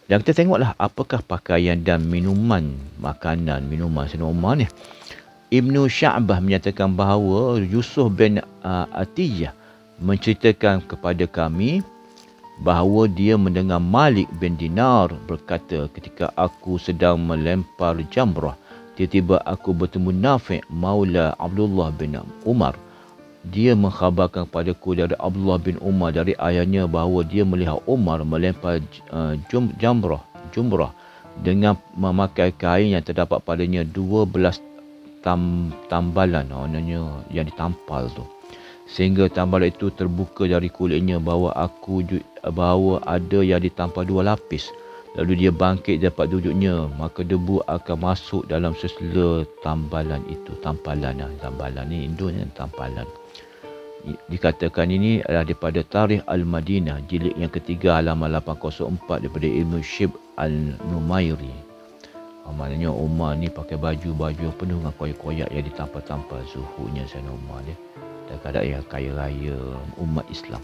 Dan kita tengoklah apakah pakaian dan minuman, minuman Sayyidina Umar ni. Ibnu Sya'bah menyatakan bahawa Yusuf bin Atiyah menceritakan kepada kami bahawa dia mendengar Malik bin Dinar berkata, ketika aku sedang melempar jamrah, tiba-tiba aku bertemu Nafi' Maula Abdullah bin Umar. Dia mengkhabarkan kepadaku dari Abdullah bin Umar dari ayahnya bahawa dia melihat Umar melempar jumrah dengan memakai kain yang terdapat padanya 12 tambalan, maknanya yang ditampal tu, sehingga tambalan itu terbuka dari kulitnya, bahawa ada yang ditampal 2 lapis. Lalu dia bangkit dapat duduknya, maka debu akan masuk dalam sesela tambalan itu. Tambalan ni Indonesian tampalan. Dikatakan ini adalah daripada Tarikh Al-Madinah jilid yang ketiga halaman 804 daripada Ibnu Shib Al-Numairi. Maknanya Umar ni pakai baju yang penuh dengan koyak-koyak yang ditampal-tampal. Suhunya Sayyidina Umar dia. Kadang-kadang yang kaya raya umat Islam.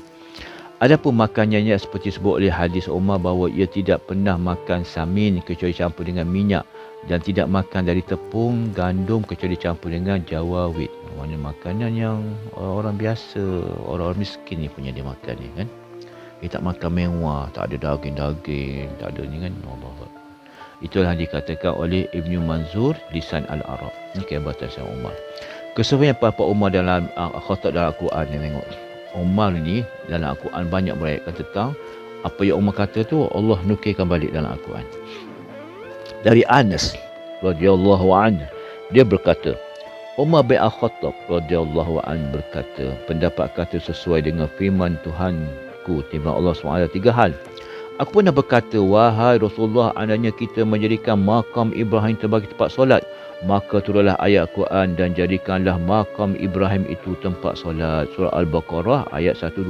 Adapun makanannya seperti disebut oleh hadis Umar bahawa ia tidak pernah makan samin kecuali campur dengan minyak, dan tidak makan dari tepung gandum kecuali campur dengan jawawid. Maksudnya makanan yang orang biasa, orang miskin ni punya dia makan ni kan. Dia tak makan mewah, tak ada daging-daging, tak ada ni kan. Allah. Itulah dikatakan oleh Ibnu Manzur Lisan Al-Arab. Ini kehebatan Sayyidina Umar. Kesesuaian Papa Umar dalam khatab dalam Al-Quran ni, tengok. Umar ni dalam Al-Quran banyak berayakan tentang apa yang Umar kata tu Allah nukilkan balik dalam Al-Quran. Dari Anas radhiyallahu anhu, dia berkata, Umar bin Al-Khattab radhiyallahu anhu berkata, pendapat kata sesuai dengan firman Tuhanku, firman Allah SWT, 3 hal. Aku pernah berkata, wahai Rasulullah, andainya kita menjadikan makam Ibrahim sebagai tempat solat, maka turunlah ayat Quran dan jadikanlah makam Ibrahim itu tempat solat. Surah Al-Baqarah ayat 125.